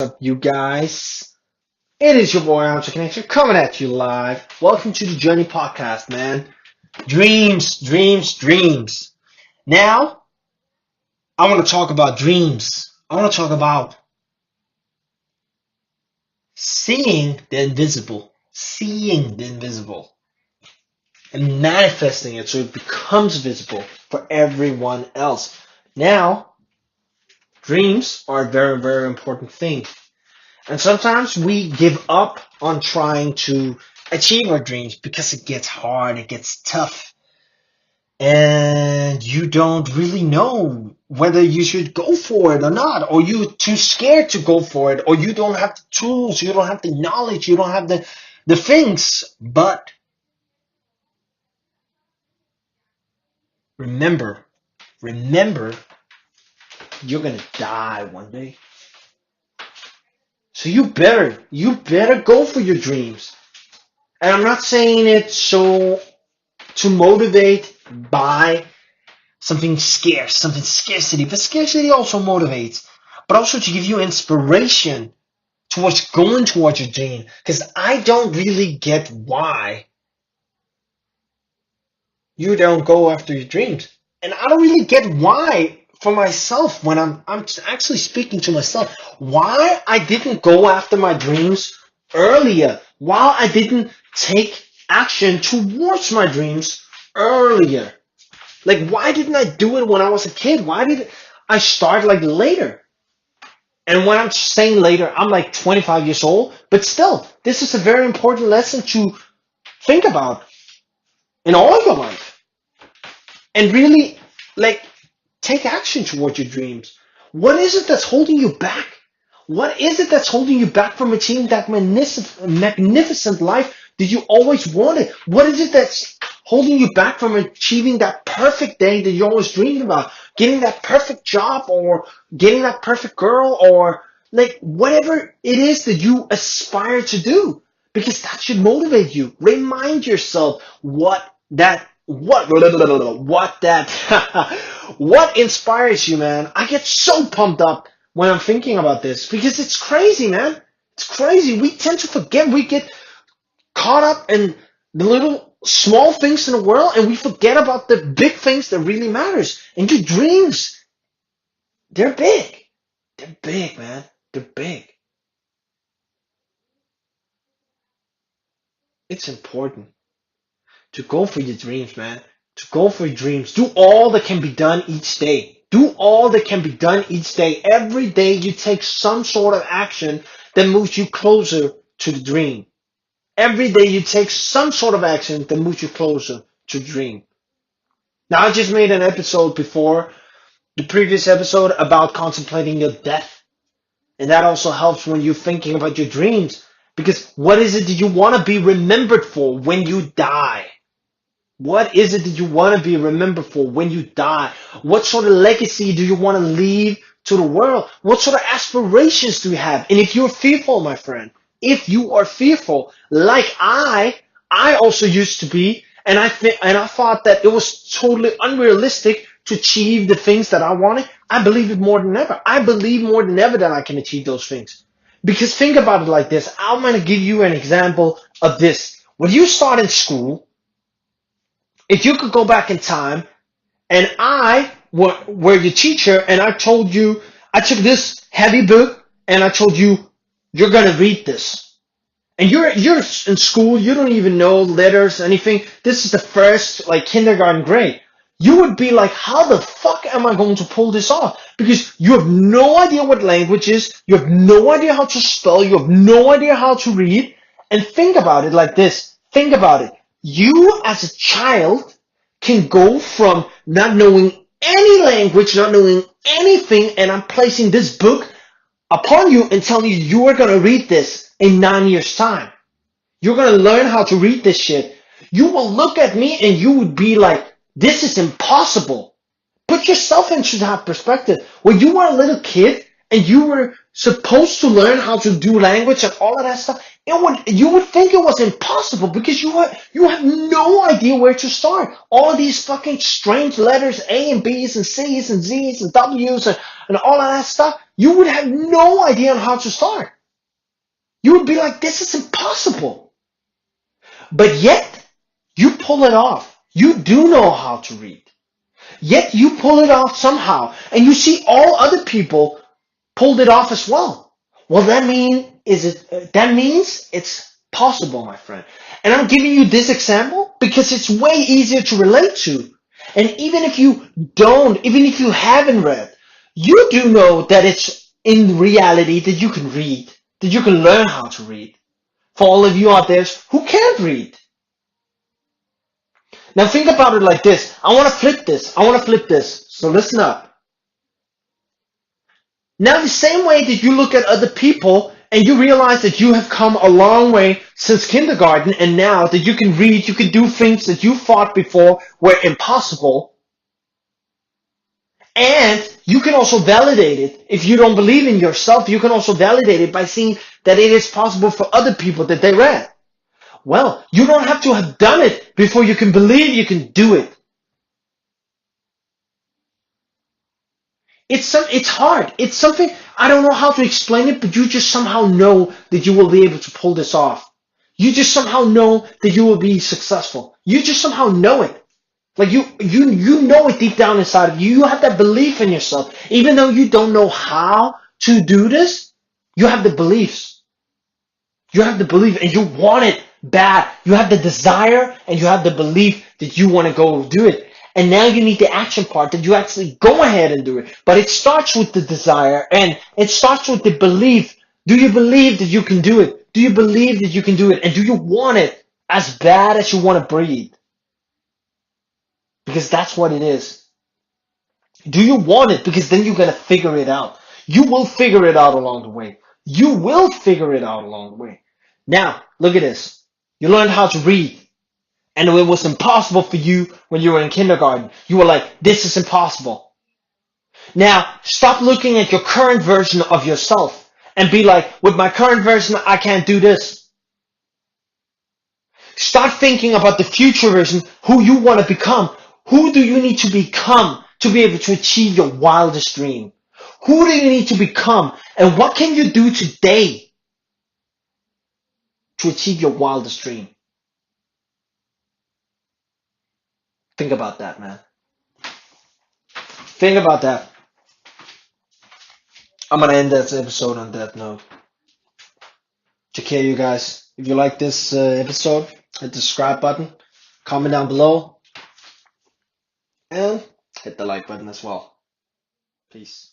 Up, you guys? It is your boy HamzaConnection coming at you live. Welcome to the Journey Podcast, man. Dreams, dreams, dreams. Now, I want to talk about dreams. I want to talk about seeing the invisible, and manifesting it so it becomes visible for everyone else. Now, dreams are a very, very important thing. And sometimes we give up on trying to achieve our dreams because it gets hard, it gets tough, and you don't really know whether you should go for it or not, or you're too scared to go for it, or you don't have the tools, you don't have the knowledge, you don't have the things. But remember, remember, you're gonna die one day. So you better go for your dreams. And I'm not saying it so to motivate by something scarce, something scarcity, but scarcity also motivates, but also to give you inspiration towards going towards your dream. Because I don't really get why you don't go after your dreams. And I don't really get why for myself when I'm actually speaking to myself, why I didn't go after my dreams earlier, why I didn't take action towards my dreams earlier. Like, why didn't I do it when I was a kid? Why did I start like later? And when I'm saying later, I'm like 25 years old, but still, this is a very important lesson to think about in all of your life. And really, like, take action towards your dreams. What is it that's holding you back? What is it that's holding you back from achieving that magnificent life that you always wanted? What is it that's holding you back from achieving that perfect day that you always dreamed about? Getting that perfect job, or getting that perfect girl, or like whatever it is that you aspire to do. Because that should motivate you. Remind yourself what what inspires you, man. I get so pumped up when I'm thinking about this because it's crazy, man. It's crazy. We tend to forget. We get caught up in the little small things in the world, and we forget about the big things that really matters. And your dreams, they're big. They're big, man. They're big. It's important to go for your dreams, man. To go for your dreams. Do all that can be done each day. Do all that can be done each day. Every day you take some sort of action that moves you closer to the dream. Every day you take some sort of action that moves you closer to the dream. Now, I just made an episode before, the previous episode, about contemplating your death. And that also helps when you're thinking about your dreams. Because what is it that you want to be remembered for when you die? What is it that you want to be remembered for when you die? What sort of legacy do you want to leave to the world? What sort of aspirations do you have? And if you're fearful, my friend, if you are fearful, like I also used to be, and I thought that it was totally unrealistic to achieve the things that I wanted, I believe it more than ever. I believe more than ever that I can achieve those things. Because think about it like this. I'm going to give you an example of this. When you start in school, if you could go back in time and I were your teacher and I told you, I took this heavy book and I told you, you're going to read this. And you're in school, you don't even know letters, anything. This is the first like kindergarten grade. You would be like, how the fuck am I going to pull this off? Because you have no idea what language is. You have no idea how to spell. You have no idea how to read. And think about it like this. Think about it. You as a child can go from not knowing any language, not knowing anything, and I'm placing this book upon you and telling you you are going to read this in 9 years' time. You're going to learn how to read this shit. You will look at me and you would be like, this is impossible. Put yourself into that perspective. When you were a little kid and you were supposed to learn how to do language and all of that stuff, You would think it was impossible because you have no idea where to start. All of these fucking strange letters, A and B's and C's and Z's and W's and all of that stuff. You would have no idea on how to start. You would be like, this is impossible. But yet, you pull it off. You do know how to read. Yet you pull it off somehow. And you see all other people pulled it off as well. Well, that means it's possible, my friend. And I'm giving you this example because it's way easier to relate to. And even if you haven't read, you do know that it's in reality that you can read, that you can learn how to read. For all of you out there who can't read. Now think about it like this. I want to flip this. So listen up. Now the same way that you look at other people and you realize that you have come a long way since kindergarten, and now that you can read, you can do things that you thought before were impossible. And you can also validate it. If you don't believe in yourself, you can also validate it by seeing that it is possible for other people that they read. Well, you don't have to have done it before you can believe you can do it. It's hard. It's something, I don't know how to explain it, but you just somehow know that you will be able to pull this off. You just somehow know that you will be successful. You just somehow know it. Like you know it deep down inside of you. You have that belief in yourself. Even though you don't know how to do this, you have the beliefs. You have the belief and you want it bad. You have the desire and you have the belief that you want to go do it. And now you need the action part that you actually go ahead and do it. But it starts with the desire and it starts with the belief. Do you believe that you can do it? Do you believe that you can do it? And do you want it as bad as you want to breathe? Because that's what it is. Do you want it? Because then you're going to figure it out. You will figure it out along the way. You will figure it out along the way. Now, look at this. You learned how to read. And it was impossible for you when you were in kindergarten. You were like, this is impossible. Now, stop looking at your current version of yourself and be like, with my current version, I can't do this. Start thinking about the future version, who you want to become. Who do you need to become to be able to achieve your wildest dream? Who do you need to become? And what can you do today to achieve your wildest dream? Think about that, man. Think about that. I'm going to end this episode on that note. Take care, you guys. If you like this episode, hit the subscribe button, comment down below, and hit the like button as well. Peace.